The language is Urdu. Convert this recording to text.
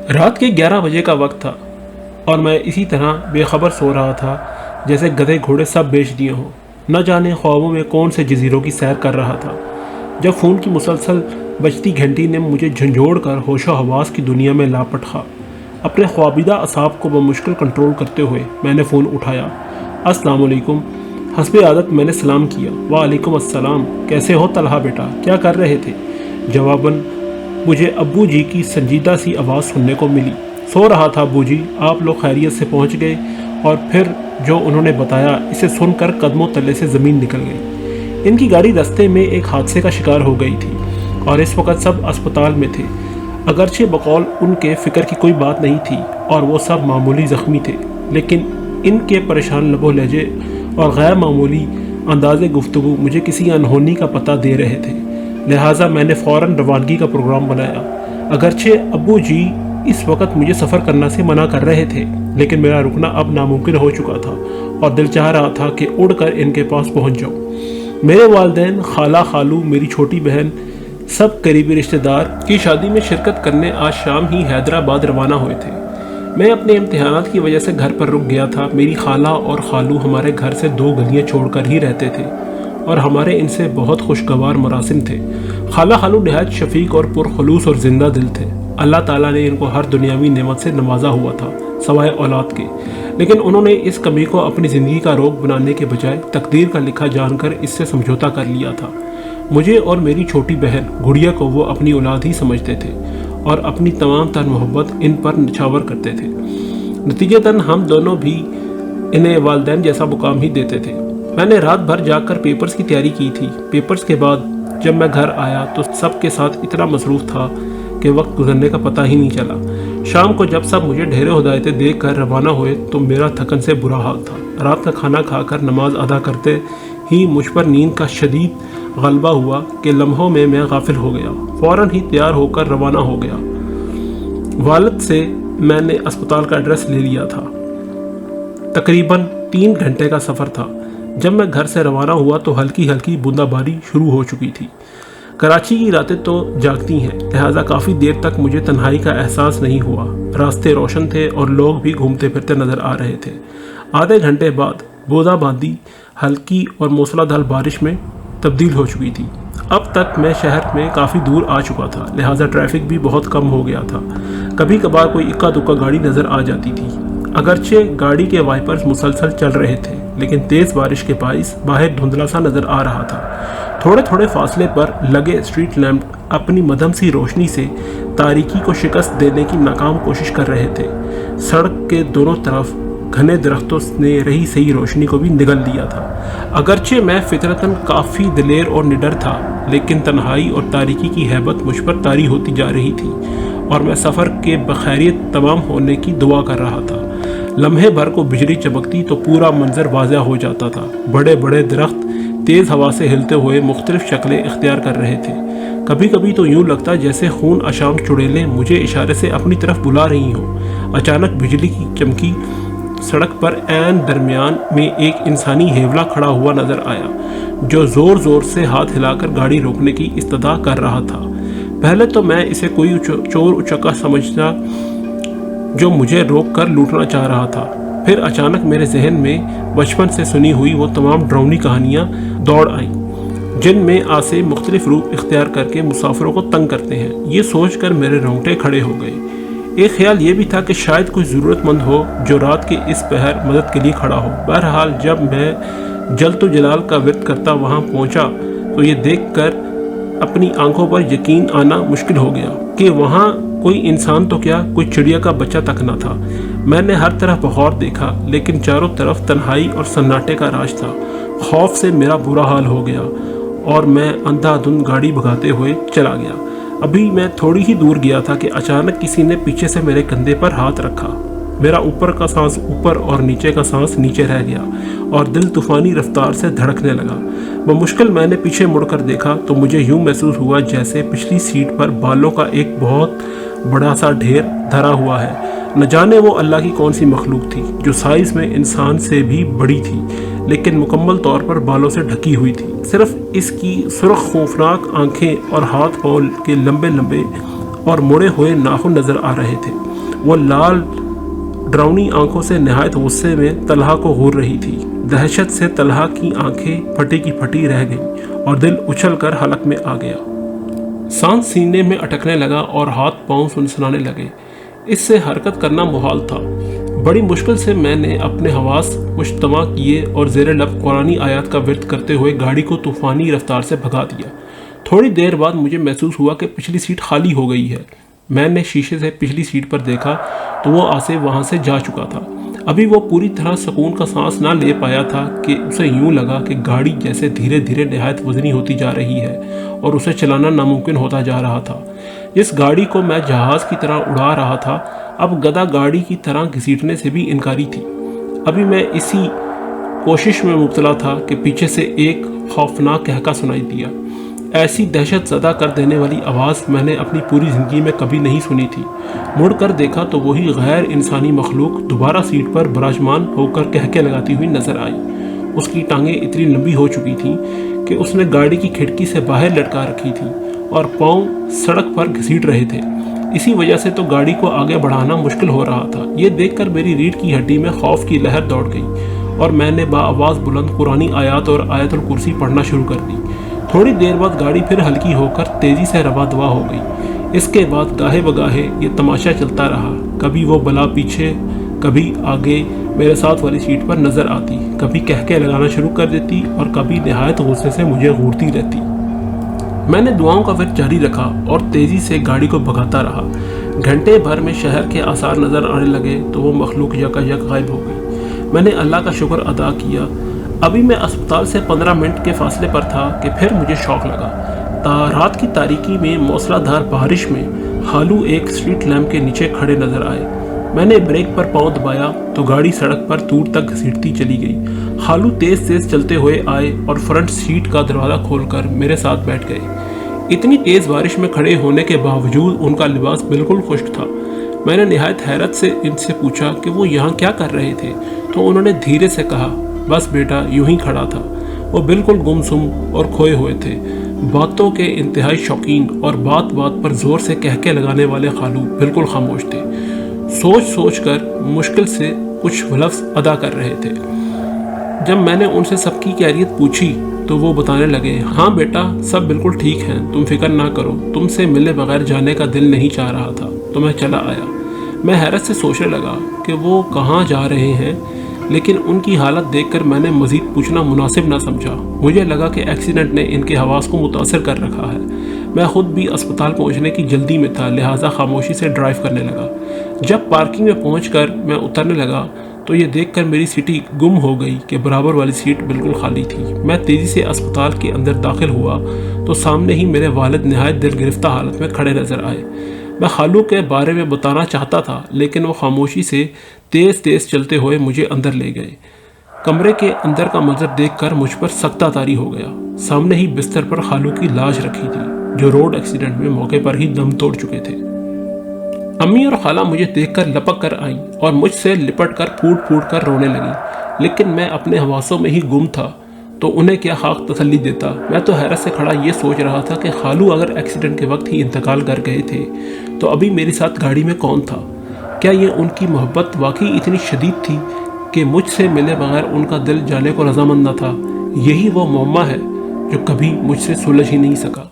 رات کے 11 بجے کا وقت تھا اور میں اسی طرح بے خبر سو رہا تھا جیسے گدھے گھوڑے سب بیچ دیے ہوں۔ نہ جانے خوابوں میں کون سے جزیروں کی سیر کر رہا تھا، جب فون کی مسلسل بجتی گھنٹی نے مجھے جھنجھوڑ کر ہوش و حواس کی دنیا میں لاپٹا۔ اپنے خوابیدہ اعصاب کو بمشکل کنٹرول کرتے ہوئے میں نے فون اٹھایا۔ السلام علیکم، حسب عادت میں نے سلام کیا۔ وعلیکم السلام، کیسے ہو طلحہ بیٹا، کیا کر رہے تھے؟ جواباً مجھے ابو جی کی سنجیدہ سی آواز سننے کو ملی۔ سو رہا تھا ابو جی، آپ لوگ خیریت سے پہنچ گئے؟ اور پھر جو انہوں نے بتایا اسے سن کر قدموں تلے سے زمین نکل گئی۔ ان کی گاڑی رستے میں ایک حادثے کا شکار ہو گئی تھی اور اس وقت سب اسپتال میں تھے۔ اگرچہ بقول ان کے فکر کی کوئی بات نہیں تھی اور وہ سب معمولی زخمی تھے، لیکن ان کے پریشان لب و لہجے اور غیر معمولی انداز گفتگو مجھے کسی انہونی کا پتہ دے رہے تھے، لہٰذا میں نے فوراً روانگی کا پروگرام بنایا۔ اگرچہ ابو جی اس وقت مجھے سفر کرنا سے منع کر رہے تھے، لیکن میرا رکنا اب ناممکن ہو چکا تھا اور دل چاہ رہا تھا کہ اڑ کر ان کے پاس پہنچ جاؤں۔ میرے والدین، خالہ، خالو، میری چھوٹی بہن، سب قریبی رشتہ دار کی شادی میں شرکت کرنے آج شام ہی حیدرآباد روانہ ہوئے تھے۔ میں اپنے امتحانات کی وجہ سے گھر پر رک گیا تھا۔ میری خالہ اور خالو ہمارے گھر سے 2 گلیاں چھوڑ کر ہی رہتے تھے اور ہمارے ان سے بہت خوشگوار مراسم تھے۔ خالہ خالو نہایت شفیق اور پرخلوص اور زندہ دل تھے۔ اللہ تعالیٰ نے ان کو ہر دنیاوی نعمت سے نوازا ہوا تھا سوائے اولاد کے، لیکن انہوں نے اس کمی کو اپنی زندگی کا روگ بنانے کے بجائے تقدیر کا لکھا جان کر اس سے سمجھوتا کر لیا تھا۔ مجھے اور میری چھوٹی بہن گڑیا کو وہ اپنی اولاد ہی سمجھتے تھے اور اپنی تمام تر محبت ان پر نچھاور کرتے تھے۔ نتیجتاً ہم دونوں بھی انہیں والدین جیسا مقام ہی دیتے تھے۔ میں نے رات بھر جاگ کر پیپرز کی تیاری کی تھی۔ پیپرز کے بعد جب میں گھر آیا تو سب کے ساتھ اتنا مصروف تھا کہ وقت گزرنے کا پتہ ہی نہیں چلا۔ شام کو جب سب مجھے ڈھیرے ہدایتیں دے کر روانہ ہوئے تو میرا تھکن سے برا حال تھا۔ رات کا کھانا کھا کر نماز ادا کرتے ہی مجھ پر نیند کا شدید غلبہ ہوا کہ لمحوں میں غافل ہو گیا۔ فوراً ہی تیار ہو کر روانہ ہو گیا۔ والد سے میں نے اسپتال کا ایڈریس لے لیا تھا۔ تقریباً 3 گھنٹے کا سفر تھا۔ جب میں گھر سے روانہ ہوا تو ہلکی ہلکی بوندا باری شروع ہو چکی تھی۔ کراچی کی راتیں تو جاگتی ہیں، لہٰذا کافی دیر تک مجھے تنہائی کا احساس نہیں ہوا۔ راستے روشن تھے اور لوگ بھی گھومتے پھرتے نظر آ رہے تھے۔ آدھے گھنٹے بعد بوندا باندی ہلکی اور موسلا دھار بارش میں تبدیل ہو چکی تھی۔ اب تک میں شہر میں کافی دور آ چکا تھا، لہٰذا ٹریفک بھی بہت کم ہو گیا تھا۔ کبھی کبھار کوئی اکا دکا گاڑی نظر آ جاتی تھی۔ اگرچہ گاڑی کے وائپرز مسلسل چل رہے تھے، لیکن تیز بارش کے باعث باہر دھندلا سا نظر آ رہا تھا۔ تھوڑے تھوڑے فاصلے پر لگے اسٹریٹ لیمپ اپنی مدھم سی روشنی سے تاریکی کو شکست دینے کی ناکام کوشش کر رہے تھے۔ سڑک کے دونوں طرف گھنے درختوں نے رہی سہی روشنی کو بھی نگل دیا تھا۔ اگرچہ میں فطرتاً کافی دلیر اور نڈر تھا، لیکن تنہائی اور تاریکی کی ہیبت مجھ پر طاری ہوتی جا رہی تھی اور میں سفر کے بخیریت تمام ہونے کی دعا کر رہا تھا۔ لمحے بھر کو بجلی چمکتی تو پورا منظر واضح ہو جاتا تھا۔ بڑے بڑے درخت تیز ہوا سے ہلتے ہوئے مختلف شکلیں اختیار کر رہے تھے۔ کبھی کبھی تو یوں لگتا جیسے خون اشام چڑیلیں مجھے اشارے سے اپنی طرف بلا رہی ہوں۔ اچانک بجلی کی چمکی سڑک پر عین درمیان میں ایک انسانی ہیولا کھڑا ہوا نظر آیا، جو زور زور سے ہاتھ ہلا کر گاڑی روکنے کی استدعا کر رہا تھا۔ پہلے تو میں اسے کوئی چور اچکا سمجھا جو مجھے روک کر لوٹنا چاہ رہا تھا۔ پھر اچانک میرے ذہن میں بچپن سے سنی ہوئی وہ تمام ڈراؤنی کہانیاں دوڑ آئیں جن میں آسے مختلف روپ اختیار کر کے مسافروں کو تنگ کرتے ہیں۔ یہ سوچ کر میرے رونگٹے کھڑے ہو گئے۔ ایک خیال یہ بھی تھا کہ شاید کوئی ضرورت مند ہو جو رات کے اس پہر مدد کے لیے کھڑا ہو۔ بہرحال جب میں جلد و جلال کا ورد کرتا وہاں پہنچا تو یہ دیکھ کر اپنی آنکھوں پر یقین آنا مشکل ہو گیا کہ وہاں کوئی انسان تو کیا، کوئی چڑیا کا بچہ تک نہ تھا۔ میں نے ہر طرف بغور دیکھا، لیکن چاروں طرف تنہائی اور سناٹے کا راج تھا۔ خوف سے میرا برا حال ہو گیا اور میں اندھا دھند گاڑی بھگاتے ہوئے چلا گیا۔ ابھی میں تھوڑی ہی دور گیا تھا کہ اچانک کسی نے پیچھے سے میرے کندھے پر ہاتھ رکھا۔ میرا اوپر کا سانس اوپر اور نیچے کا سانس نیچے رہ گیا اور دل طوفانی رفتار سے دھڑکنے لگا۔ بمشکل میں نے پیچھے مڑ کر دیکھا تو مجھے یوں محسوس ہوا جیسے پچھلی سیٹ پر بالوں کا ایک بہت بڑا سا ڈھیر دھرا ہوا ہے۔ نہ جانے وہ اللہ کی کون سی مخلوق تھی جو سائز میں انسان سے بھی بڑی تھی، لیکن مکمل طور پر بالوں سے ڈھکی ہوئی تھی۔ صرف اس کی سرخ خوفناک آنکھیں اور ہاتھ پاؤں کے لمبے لمبے اور مڑے ہوئے ناخن نظر آ رہے تھے۔ وہ لال ڈراؤنی آنکھوں سے نہایت غصے میں طلحہ کو گھور رہی تھی۔ دہشت سے طلحہ کی آنکھیں پھٹی کی پھٹی رہ گئیں اور دل اچھل کر حلق میں آ گیا۔ سانس سینے میں اٹکنے لگا اور ہاتھ پاؤں سنسنانے لگے۔ اس سے حرکت کرنا محال تھا۔ بڑی مشکل سے میں نے اپنے حواس مجتمع کیے اور زیر لب قرآنی آیات کا ورد کرتے ہوئے گاڑی کو طوفانی رفتار سے بھگا دیا۔ تھوڑی دیر بعد مجھے محسوس ہوا کہ پچھلی سیٹ خالی ہو گئی ہے۔ میں نے شیشے سے پچھلی سیٹ پر دیکھا تو وہ آصف وہاں سے جا چکا تھا۔ ابھی وہ پوری طرح سکون کا سانس نہ لے پایا تھا کہ اسے یوں لگا کہ گاڑی جیسے دھیرے دھیرے نہایت وزنی ہوتی جا رہی ہے اور اسے چلانا ناممکن ہوتا جا رہا تھا۔ جس گاڑی کو میں جہاز کی طرح اڑا رہا تھا اب گدھا گاڑی کی طرح گھسیٹنے سے بھی انکاری تھی۔ ابھی میں اسی کوشش میں مبتلا تھا کہ پیچھے سے ایک خوفناک کہکا سنائی دیا۔ ایسی دہشت زدہ کر دینے والی آواز میں نے اپنی پوری زندگی میں کبھی نہیں سنی تھی۔ مڑ کر دیکھا تو وہی غیر انسانی مخلوق دوبارہ سیٹ پر براجمان ہو کر کہکے لگاتی ہوئی نظر آئی۔ اس کی ٹانگیں اتنی لمبی ہو چکی تھیں کہ اس نے گاڑی کی کھڑکی سے باہر لٹکا رکھی تھی اور پاؤں سڑک پر گھسیٹ رہے تھے۔ اسی وجہ سے تو گاڑی کو آگے بڑھانا مشکل ہو رہا تھا۔ یہ دیکھ کر میری ریڑھ کی ہڈی میں خوف کی لہر دوڑ گئی اور میں نے بآواز بلند قرآنی آیات اور آیت الکرسی پڑھنا شروع کر دی۔ تھوڑی دیر بعد گاڑی پھر ہلکی ہو کر تیزی سے رواں دواں ہو گئی۔ اس کے بعد گاہے بگاہے یہ تماشا چلتا رہا۔ کبھی وہ بلا پیچھے کبھی آگے میرے ساتھ والی سیٹ پر نظر آتی، کبھی کہکے لگانا شروع کر دیتی اور کبھی نہایت غصے سے مجھے گھورتی رہتی۔ میں نے دعاؤں کا ورد جاری رکھا اور تیزی سے گاڑی کو بھگاتا رہا۔ گھنٹے بھر میں شہر کے آثار نظر آنے لگے تو وہ مخلوق یکا یک غائب ہو گئی۔ میں نے اللہ کا شکر ادا کیا۔ ابھی میں اسپتال سے 15 منٹ کے فاصلے پر تھا کہ پھر مجھے شوق لگا۔ رات کی تاریکی میں موسلا دھار بارش میں خالو ایک اسٹریٹ لیمپ کے نیچے کھڑے نظر آئے۔ میں نے بریک پر پاؤں دبایا تو گاڑی سڑک پر دور تک گھسیٹتی چلی گئی۔ خالو تیز تیز چلتے ہوئے آئے اور فرنٹ سیٹ کا دروازہ کھول کر میرے ساتھ بیٹھ گئے۔ اتنی تیز بارش میں کھڑے ہونے کے باوجود ان کا لباس بالکل خشک تھا۔ میں نے نہایت حیرت سے ان سے پوچھا کہ وہ یہاں کیا کر رہے تھے تو انہوں نے دھیرے سے کہا، بس بیٹا یوں ہی کھڑا تھا۔ وہ بالکل گمسم اور کھوئے ہوئے تھے۔ باتوں کے انتہائی شوقین اور بات بات پر زور سے کہکے لگانے والے خالو بالکل خاموش تھے، سوچ سوچ کر مشکل سے کچھ لفظ ادا کر رہے تھے۔ جب میں نے ان سے سب کی خیریت پوچھی تو وہ بتانے لگے، ہاں بیٹا سب بالکل ٹھیک ہیں، تم فکر نہ کرو، تم سے ملے بغیر جانے کا دل نہیں چاہ رہا تھا تو میں چلا آیا۔ میں حیرت سے سوچنے لگا کہ وہ کہاں جا رہے ہیں، لیکن ان کی حالت دیکھ کر میں نے مزید پوچھنا مناسب نہ سمجھا۔ مجھے لگا کہ ایکسیڈنٹ نے ان کے حواس کو متاثر کر رکھا ہے۔ میں خود بھی اسپتال پہنچنے کی جلدی میں تھا، لہٰذا خاموشی سے ڈرائیو کرنے لگا۔ جب پارکنگ میں پہنچ کر میں اترنے لگا تو یہ دیکھ کر میری سیٹی گم ہو گئی کہ برابر والی سیٹ بالکل خالی تھی۔ میں تیزی سے اسپتال کے اندر داخل ہوا تو سامنے ہی میرے والد نہایت دل گرفتہ حالت میں کھڑے نظر آئے۔ میں خالو کے بارے میں بتانا چاہتا تھا لیکن وہ خاموشی سے تیز تیز چلتے ہوئے مجھے اندر لے گئے۔ کمرے کے اندر کا منظر دیکھ کر مجھ پر سکتہ طاری ہو گیا۔ سامنے ہی بستر پر خالو کی لاش رکھی تھی جو روڈ ایکسیڈنٹ میں موقع پر ہی دم توڑ چکے تھے۔ امی اور خالہ مجھے دیکھ کر لپک کر آئیں اور مجھ سے لپٹ کر پھوٹ پھوٹ کر رونے لگیں، لیکن میں اپنے حواسوں میں ہی گم تھا تو انہیں کیا خاک تسلی دیتا۔ میں تو حیرت سے کھڑا یہ سوچ رہا تھا کہ خالو اگر ایکسیڈنٹ کے وقت ہی انتقال کر گئے تھے تو ابھی میرے ساتھ گاڑی میں کون تھا؟ کیا یہ ان کی محبت واقعی اتنی شدید تھی کہ مجھ سے ملے بغیر ان کا دل جانے کو رضامند نہ تھا؟ یہی وہ معمہ ہے جو کبھی مجھ سے سلجھ ہی نہیں سکا۔